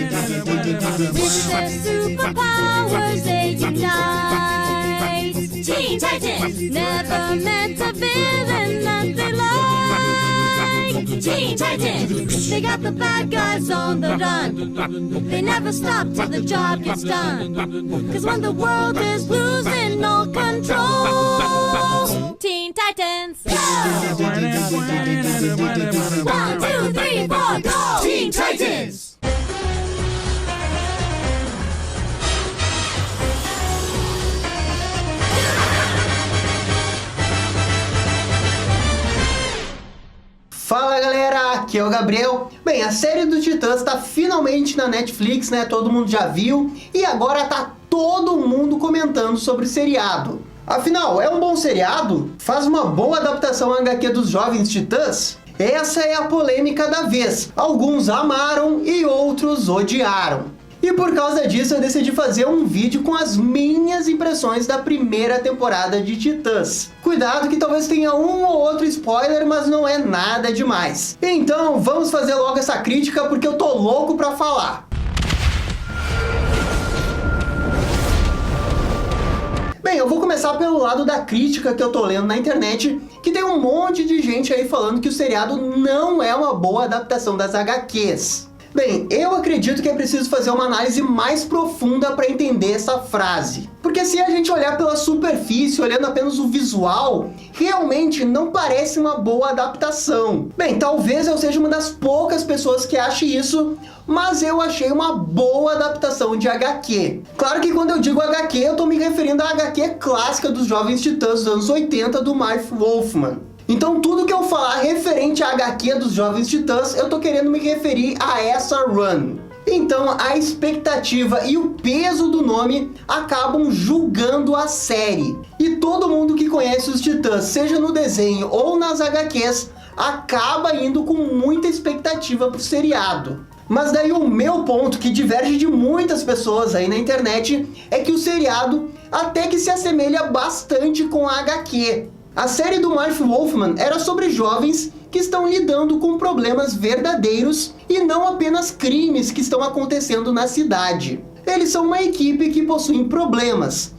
With their superpowers they unite. Teen Titans, never meant to villain that they like. Teen Titans, they got the bad guys on the run. They never stop till the job gets done. 'Cause when the world is losing all control, Teen Titans, go! 1, 2, 3, 4, go! Teen Titans! Fala galera, aqui é o Gabriel. Bem, a série dos Titãs tá finalmente na Netflix, né? Todo mundo já viu. E agora tá todo mundo comentando sobre o seriado. Afinal, é um bom seriado? Faz uma boa adaptação à HQ dos Jovens Titãs? Essa é a polêmica da vez. Alguns amaram e outros odiaram. E por causa disso eu decidi fazer um vídeo com as minhas impressões da primeira temporada de Titãs. Cuidado que talvez tenha um ou outro spoiler, mas não é nada demais. Então vamos fazer logo essa crítica porque eu tô louco pra falar. Bem, eu vou começar pelo lado da crítica que eu tô lendo na internet, que tem um monte de gente aí falando que o seriado não é uma boa adaptação das HQs. Bem, eu acredito que é preciso fazer uma análise mais profunda para entender essa frase. Porque se a gente olhar pela superfície, olhando apenas o visual, realmente não parece uma boa adaptação. Bem, talvez eu seja uma das poucas pessoas que ache isso, mas eu achei uma boa adaptação de HQ. Claro que quando eu digo HQ, eu tô me referindo à HQ clássica dos Jovens Titãs dos anos 80 do Marv Wolfman. Então tudo que eu falar referente à HQ dos Jovens Titãs, eu tô querendo me referir a essa run. Então a expectativa e o peso do nome acabam julgando a série. E todo mundo que conhece os Titãs, seja no desenho ou nas HQs, acaba indo com muita expectativa pro seriado. Mas daí o meu ponto, que diverge de muitas pessoas aí na internet, é que o seriado até que se assemelha bastante com a HQ. A série do Marv Wolfman era sobre jovens que estão lidando com problemas verdadeiros e não apenas crimes que estão acontecendo na cidade. Eles são uma equipe que possuem problemas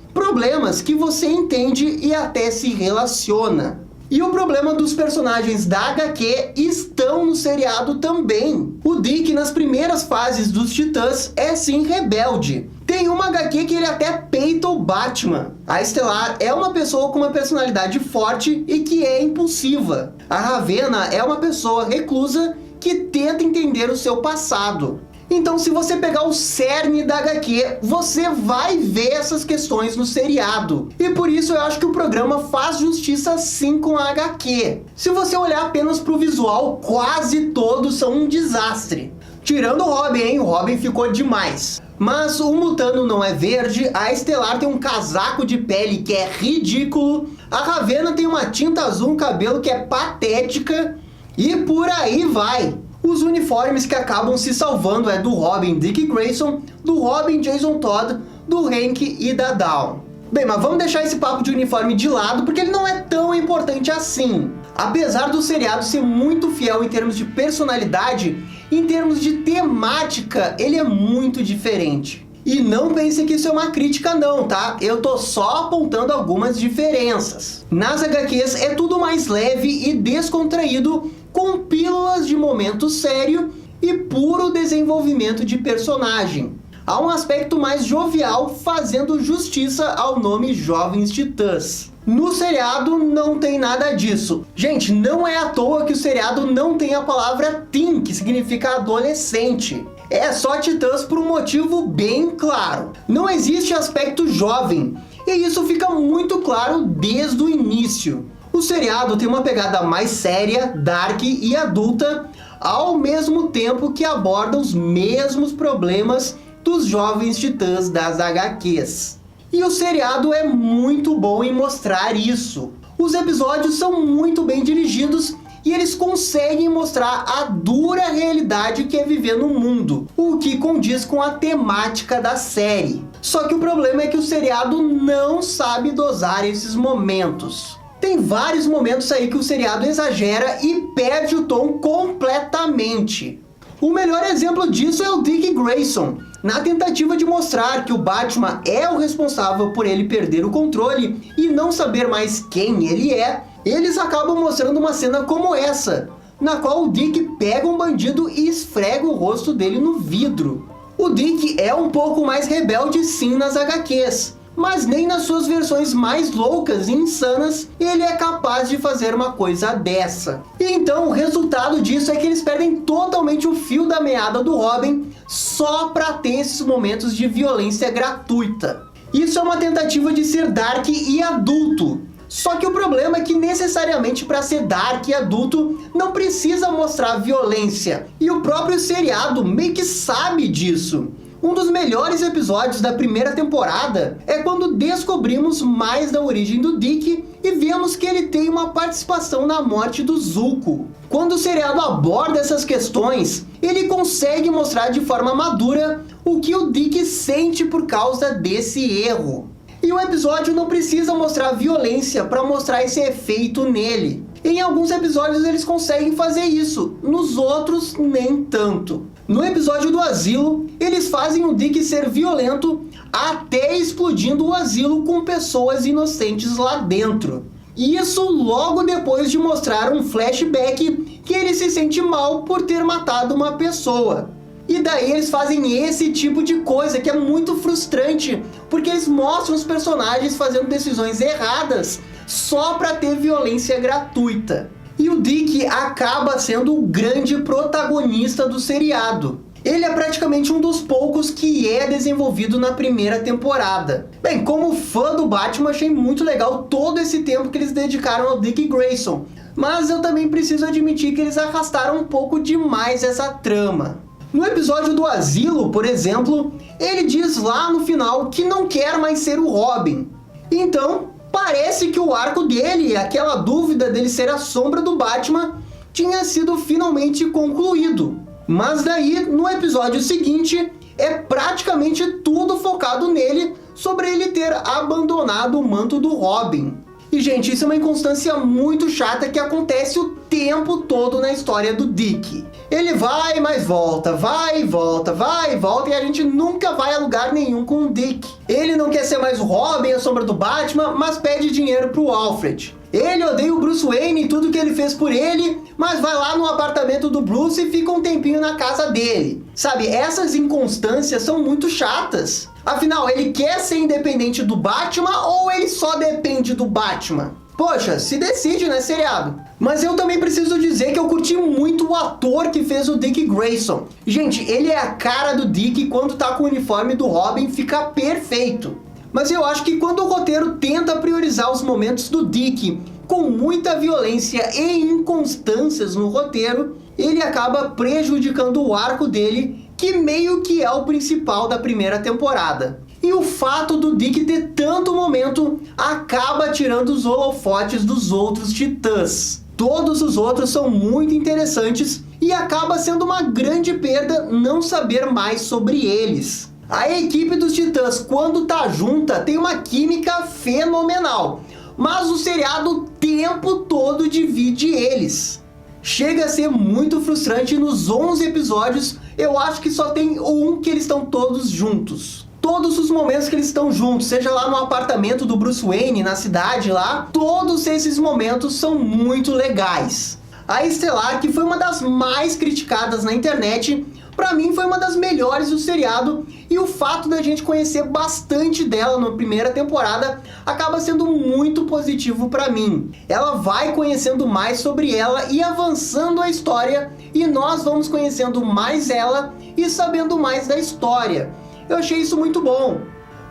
que você entende e até se relaciona. E o problema dos personagens da HQ estão no seriado também. O Dick, nas primeiras fases dos Titãs, é sim rebelde. Tem uma HQ que ele até peita o Batman. A Estelar é uma pessoa com uma personalidade forte e que é impulsiva. A Ravena é uma pessoa reclusa que tenta entender o seu passado. Então, se você pegar o cerne da HQ, você vai ver essas questões no seriado. E por isso eu acho que o programa faz justiça sim com a HQ. Se você olhar apenas para o visual, quase todos são um desastre. Tirando o Robin, hein? O Robin ficou demais. Mas o Mutano não é verde, a Estelar tem um casaco de pele que é ridículo, a Ravena tem uma tinta azul no cabelo que é patética, e por aí vai. Os uniformes que acabam se salvando é do Robin Dick Grayson, do Robin Jason Todd, do Hank e da Dawn. Bem, mas vamos deixar esse papo de uniforme de lado porque ele não é tão importante assim. Apesar do seriado ser muito fiel em termos de personalidade, em termos de temática, ele é muito diferente. E não pense que isso é uma crítica não, tá? Eu tô só apontando algumas diferenças. Nas HQs é tudo mais leve e descontraído, com pílulas de momento sério e puro desenvolvimento de personagem. Há um aspecto mais jovial, fazendo justiça ao nome Jovens Titãs. No seriado não tem nada disso. Gente, não é à toa que o seriado não tem a palavra teen, que significa adolescente. É só Titãs por um motivo bem claro. Não existe aspecto jovem, e isso fica muito claro desde o início. O seriado tem uma pegada mais séria, dark e adulta, ao mesmo tempo que aborda os mesmos problemas dos Jovens Titãs das HQs. E o seriado é muito bom em mostrar isso. Os episódios são muito bem dirigidos e eles conseguem mostrar a dura realidade que é viver no mundo, o que condiz com a temática da série. Só que o problema é que o seriado não sabe dosar esses momentos. Tem vários momentos aí que o seriado exagera e perde o tom completamente. O melhor exemplo disso é o Dick Grayson. Na tentativa de mostrar que o Batman é o responsável por ele perder o controle e não saber mais quem ele é, eles acabam mostrando uma cena como essa, na qual o Dick pega um bandido e esfrega o rosto dele no vidro. O Dick é um pouco mais rebelde sim nas HQs, mas nem nas suas versões mais loucas e insanas ele é capaz de fazer uma coisa dessa. E então o resultado disso é que eles perdem totalmente o fio da meada do Robin só para ter esses momentos de violência gratuita. Isso é uma tentativa de ser dark e adulto. Só que o problema é que necessariamente para ser dark e adulto não precisa mostrar violência. E o próprio seriado meio que sabe disso. Um dos melhores episódios da primeira temporada é quando descobrimos mais da origem do Dick e vemos que ele tem uma participação na morte do Zuko. Quando o seriado aborda essas questões, ele consegue mostrar de forma madura o que o Dick sente por causa desse erro. E o episódio não precisa mostrar violência para mostrar esse efeito nele. Em alguns episódios eles conseguem fazer isso, nos outros nem tanto. No episódio do asilo, eles fazem o Dick ser violento até explodindo o asilo com pessoas inocentes lá dentro. Isso logo depois de mostrar um flashback que ele se sente mal por ter matado uma pessoa. E daí eles fazem esse tipo de coisa que é muito frustrante, porque eles mostram os personagens fazendo decisões erradas só para ter violência gratuita. E o Dick acaba sendo o grande protagonista do seriado. Ele é praticamente um dos poucos que é desenvolvido na primeira temporada. Bem, como fã do Batman, achei muito legal todo esse tempo que eles dedicaram ao Dick Grayson. Mas eu também preciso admitir que eles arrastaram um pouco demais essa trama. No episódio do asilo, por exemplo, ele diz lá no final que não quer mais ser o Robin. Então, parece que o arco dele, aquela dúvida dele ser a sombra do Batman, tinha sido finalmente concluído. Mas daí, no episódio seguinte, é praticamente tudo focado nele sobre ele ter abandonado o manto do Robin. E, gente, isso é uma inconstância muito chata que acontece o tempo todo na história do Dick. Ele vai, mas volta, vai e volta, vai e volta, e a gente nunca vai a lugar nenhum com o Dick. Ele não quer ser mais o Robin, a sombra do Batman, mas pede dinheiro pro Alfred. Ele odeia o Bruce Wayne e tudo que ele fez por ele, mas vai lá no apartamento do Bruce e fica um tempinho na casa dele. Sabe, essas inconstâncias são muito chatas. Afinal, ele quer ser independente do Batman ou ele só depende do Batman? Poxa, se decide, né, seriado? Mas eu também preciso dizer que eu curti muito o ator que fez o Dick Grayson. Gente, ele é a cara do Dick e quando tá com o uniforme do Robin fica perfeito. Mas eu acho que quando o roteiro tenta priorizar os momentos do Dick com muita violência e inconstâncias no roteiro, ele acaba prejudicando o arco dele, que meio que é o principal da primeira temporada. E o fato do Dick ter tanto momento acaba tirando os holofotes dos outros titãs. Todos os outros são muito interessantes e acaba sendo uma grande perda não saber mais sobre eles. A equipe dos titãs, quando tá junta, tem uma química fenomenal, mas o seriado o tempo todo divide eles. Chega a ser muito frustrante. Nos 11 episódios, eu acho que só tem um que eles estão todos juntos. Todos os momentos que eles estão juntos, seja lá no apartamento do Bruce Wayne, na cidade lá, todos esses momentos são muito legais. A Estelar, que foi uma das mais criticadas na internet, pra mim foi uma das melhores do seriado, e o fato da gente conhecer bastante dela na primeira temporada acaba sendo muito positivo pra mim. Ela vai conhecendo mais sobre ela e avançando a história, e nós vamos conhecendo mais ela e sabendo mais da história. Eu achei isso muito bom.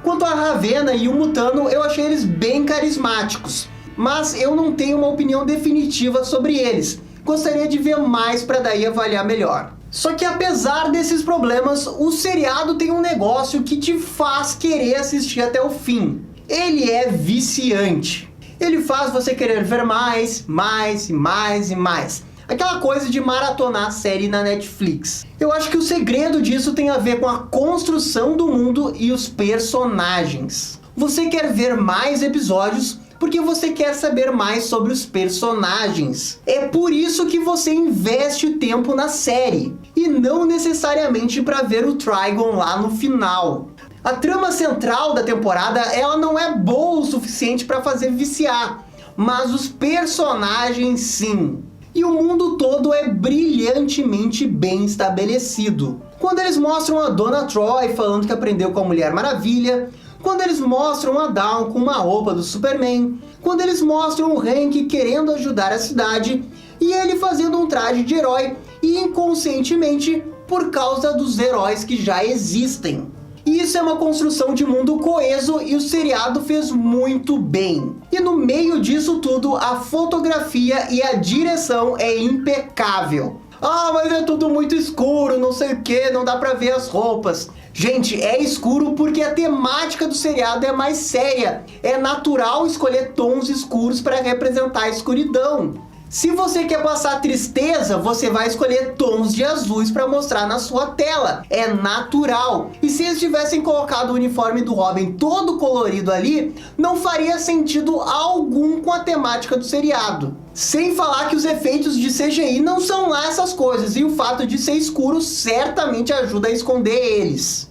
Quanto a Ravena e o Mutano, eu achei eles bem carismáticos, mas eu não tenho uma opinião definitiva sobre eles. Gostaria de ver mais para daí avaliar melhor. Só que apesar desses problemas, o seriado tem um negócio que te faz querer assistir até o fim. Ele é viciante. Ele faz você querer ver mais, mais e mais e mais. Aquela coisa de maratonar a série na Netflix. Eu acho que o segredo disso tem a ver com a construção do mundo e os personagens. Você quer ver mais episódios porque você quer saber mais sobre os personagens. É por isso que você investe tempo na série, e não necessariamente para ver o Trigon lá no final. A trama central da temporada, ela não é boa o suficiente para fazer viciar, mas os personagens sim. E o mundo todo é brilhantemente bem estabelecido. Quando eles mostram a Donna Troy falando que aprendeu com a Mulher Maravilha, quando eles mostram a Dawn com uma roupa do Superman, quando eles mostram o Hank querendo ajudar a cidade, e ele fazendo um traje de herói, e inconscientemente por causa dos heróis que já existem. Isso é uma construção de mundo coeso e o seriado fez muito bem. E no meio disso tudo, a fotografia e a direção é impecável. Ah, mas é tudo muito escuro, não sei o que, não dá pra ver as roupas. Gente, é escuro porque a temática do seriado é mais séria. É natural escolher tons escuros para representar a escuridão. Se você quer passar tristeza, você vai escolher tons de azuis para mostrar na sua tela. É natural. E se eles tivessem colocado o uniforme do Robin todo colorido ali, não faria sentido algum com a temática do seriado. Sem falar que os efeitos de CGI não são lá essas coisas, e o fato de ser escuro certamente ajuda a esconder eles.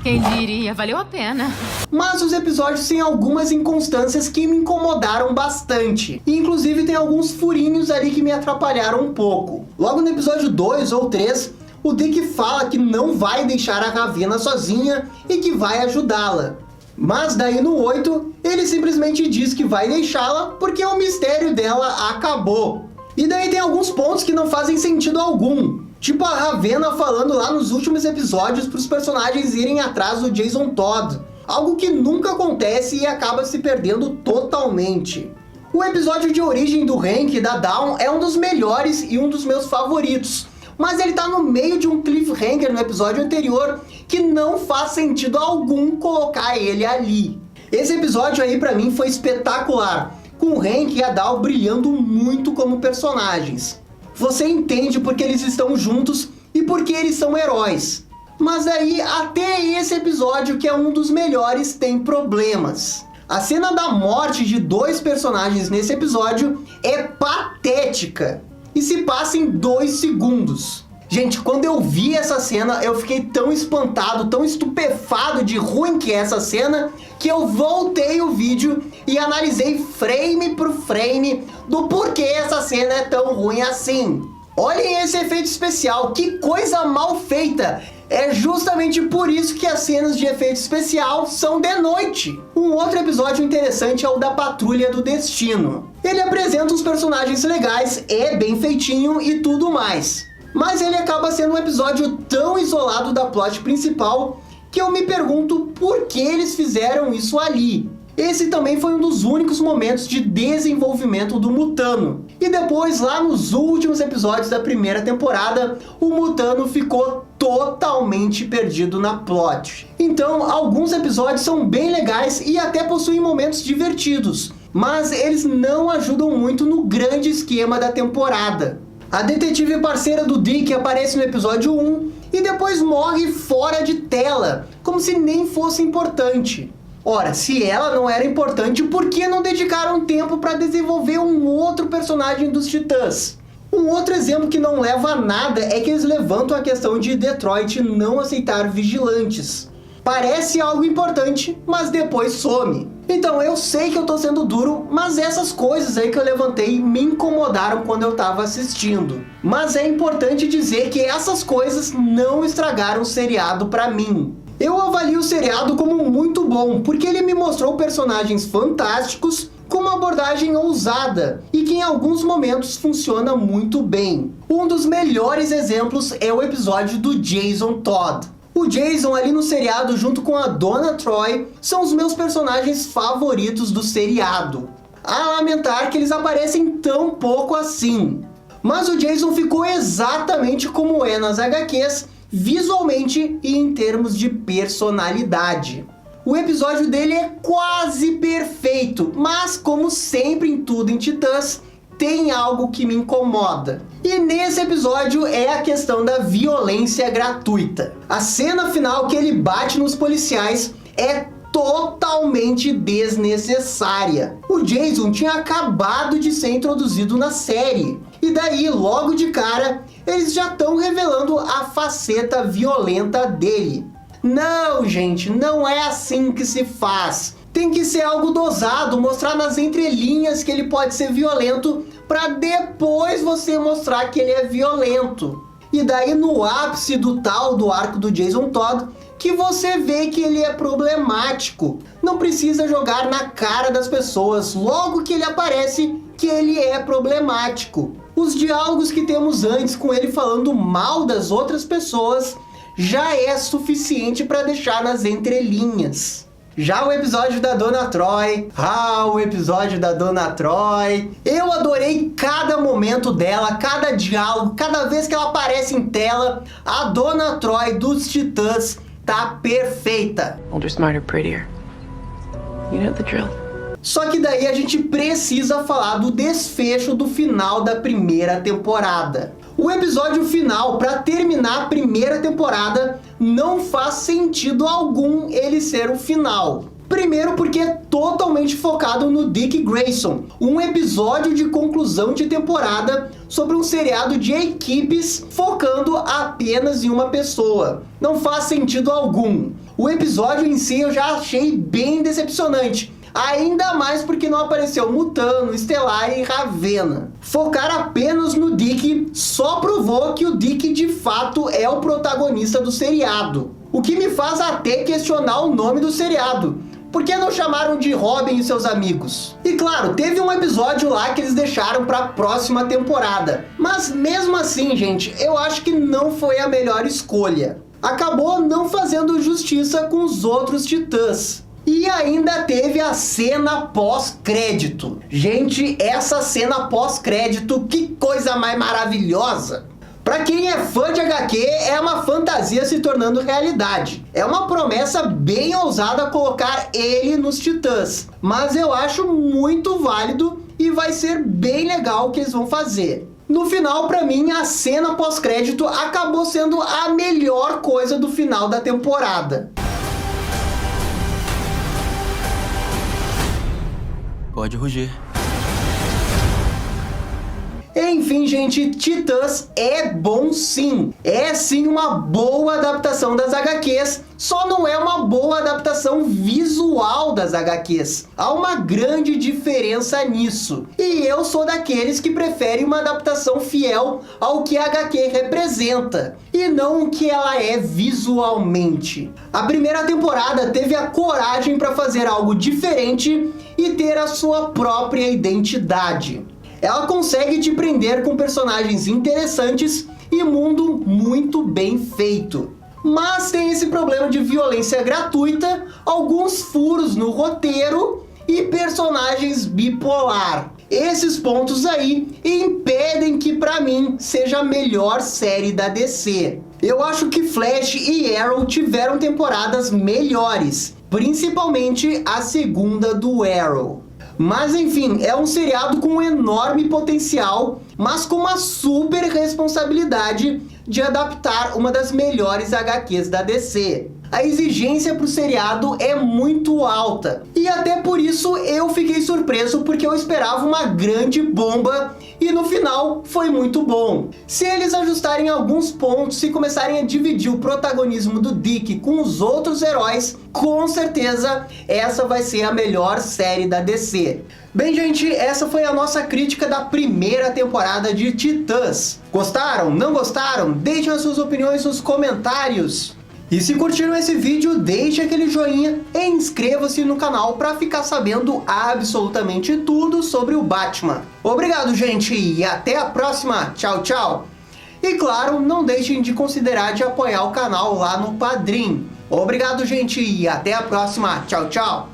Quem diria, valeu a pena. Mas os episódios têm algumas inconstâncias que me incomodaram bastante. E inclusive tem alguns furinhos ali que me atrapalharam um pouco. Logo no episódio 2 ou 3, o Dick fala que não vai deixar a Ravenna sozinha e que vai ajudá-la. Mas daí no 8, ele simplesmente diz que vai deixá-la porque o mistério dela acabou. E daí tem alguns pontos que não fazem sentido algum. Tipo a Ravenna falando lá nos últimos episódios para os personagens irem atrás do Jason Todd. Algo que nunca acontece e acaba se perdendo totalmente. O episódio de origem do Hank e da Dawn é um dos melhores e um dos meus favoritos. Mas ele tá no meio de um cliffhanger no episódio anterior que não faz sentido algum colocar ele ali. Esse episódio aí pra mim foi espetacular, com o Hank e a Dawn brilhando muito como personagens. Você entende porque eles estão juntos e porque eles são heróis. Mas aí, até esse episódio, que é um dos melhores, tem problemas. A cena da morte de 2 personagens nesse episódio é patética. E se passa em 2 segundos. Gente, quando eu vi essa cena, eu fiquei tão espantado, tão estupefado de ruim que é essa cena, que eu voltei o vídeo e analisei frame por frame do porquê essa cena é tão ruim assim. Olhem esse efeito especial, que coisa mal feita! É justamente por isso que as cenas de efeito especial são de noite. Um outro episódio interessante é o da Patrulha do Destino. Ele apresenta os personagens legais, é bem feitinho e tudo mais. Mas ele acaba sendo um episódio tão isolado da plot principal que eu me pergunto por que eles fizeram isso ali. Esse também foi um dos únicos momentos de desenvolvimento do Mutano. E depois, lá nos últimos episódios da primeira temporada, o Mutano ficou totalmente perdido na plot. Então, alguns episódios são bem legais e até possuem momentos divertidos, mas eles não ajudam muito no grande esquema da temporada. A detetive parceira do Dick aparece no episódio 1 e depois morre fora de tela, como se nem fosse importante. Ora, se ela não era importante, por que não dedicaram tempo para desenvolver um outro personagem dos Titãs? Um outro exemplo que não leva a nada é que eles levantam a questão de Detroit não aceitar vigilantes. Parece algo importante, mas depois some. Então eu sei que eu tô sendo duro, mas essas coisas aí que eu levantei me incomodaram quando eu tava assistindo. Mas é importante dizer que essas coisas não estragaram o seriado pra mim. Eu avalio o seriado como muito bom, porque ele me mostrou personagens fantásticos com uma abordagem ousada e que em alguns momentos funciona muito bem. Um dos melhores exemplos é o episódio do Jason Todd. O Jason ali no seriado junto com a Donna Troy são os meus personagens favoritos do seriado. A lamentar que eles aparecem tão pouco assim. Mas o Jason ficou exatamente como é nas HQs, visualmente e em termos de personalidade. O episódio dele é quase perfeito, mas como sempre em tudo em Titãs, tem algo que me incomoda. E nesse episódio é a questão da violência gratuita. A cena final que ele bate nos policiais é totalmente desnecessária. O Jason tinha acabado de ser introduzido na série, e daí, logo de cara, eles já estão revelando a faceta violenta dele. Não, gente, não é assim que se faz. Tem que ser algo dosado, mostrar nas entrelinhas que ele pode ser violento, para depois você mostrar que ele é violento. E daí no ápice do arco do Jason Todd, que você vê que ele é problemático. Não precisa jogar na cara das pessoas, logo que ele aparece, que ele é problemático. Os diálogos que temos antes com ele falando mal das outras pessoas já é suficiente para deixar nas entrelinhas. Já o episódio da Dona Troy, o episódio da Dona Troy, eu adorei cada momento dela, cada diálogo, cada vez que ela aparece em tela, a Dona Troy dos Titãs tá perfeita. Older, smarter, prettier. You know the drill. Só que daí a gente precisa falar do desfecho do final da primeira temporada. O episódio final, para terminar a primeira temporada, não faz sentido algum ele ser o final. Primeiro porque é totalmente focado no Dick Grayson, um episódio de conclusão de temporada sobre um seriado de equipes focando apenas em uma pessoa. Não faz sentido algum. O episódio em si eu já achei bem decepcionante. Ainda mais porque não apareceu Mutano, Estelar e Ravena. Focar apenas no Dick só provou que o Dick de fato é o protagonista do seriado. O que me faz até questionar o nome do seriado. Por que não chamaram de Robin e seus amigos? E claro, teve um episódio lá que eles deixaram para a próxima temporada. Mas mesmo assim, gente, eu acho que não foi a melhor escolha. Acabou não fazendo justiça com os outros Titãs. E ainda teve a cena pós-crédito. Gente, essa cena pós-crédito, que coisa mais maravilhosa! Pra quem é fã de HQ, é uma fantasia se tornando realidade. É uma promessa bem ousada colocar ele nos Titãs. Mas eu acho muito válido e vai ser bem legal o que eles vão fazer. No final, pra mim, a cena pós-crédito acabou sendo a melhor coisa do final da temporada. Pode rugir. Enfim, gente, Titãs é bom sim. É sim uma boa adaptação das HQs, só não é uma boa adaptação visual das HQs. Há uma grande diferença nisso. E eu sou daqueles que preferem uma adaptação fiel ao que a HQ representa, e não o que ela é visualmente. A primeira temporada teve a coragem para fazer algo diferente e ter a sua própria identidade. Ela consegue te prender com personagens interessantes e mundo muito bem feito. Mas tem esse problema de violência gratuita, alguns furos no roteiro e personagens bipolar. Esses pontos aí impedem que, pra mim, seja a melhor série da DC. Eu acho que Flash e Arrow tiveram temporadas melhores, principalmente a segunda do Arrow. Mas enfim, é um seriado com um enorme potencial, mas com uma super responsabilidade de adaptar uma das melhores HQs da DC. A exigência para o seriado é muito alta, e até por isso eu fiquei surpreso, porque eu esperava uma grande bomba e no final foi muito bom. Se eles ajustarem alguns pontos e começarem a dividir o protagonismo do Dick com os outros heróis, com certeza essa vai ser a melhor série da DC. Bem, gente, essa foi a nossa crítica da primeira temporada de Titãs. Gostaram? Não gostaram? Deixem as suas opiniões nos comentários. E se curtiram esse vídeo, deixe aquele joinha e inscreva-se no canal para ficar sabendo absolutamente tudo sobre o Batman. Obrigado, gente, e até a próxima. Tchau, tchau. E claro, não deixem de considerar de apoiar o canal lá no Padrim. Obrigado, gente, e até a próxima. Tchau, tchau.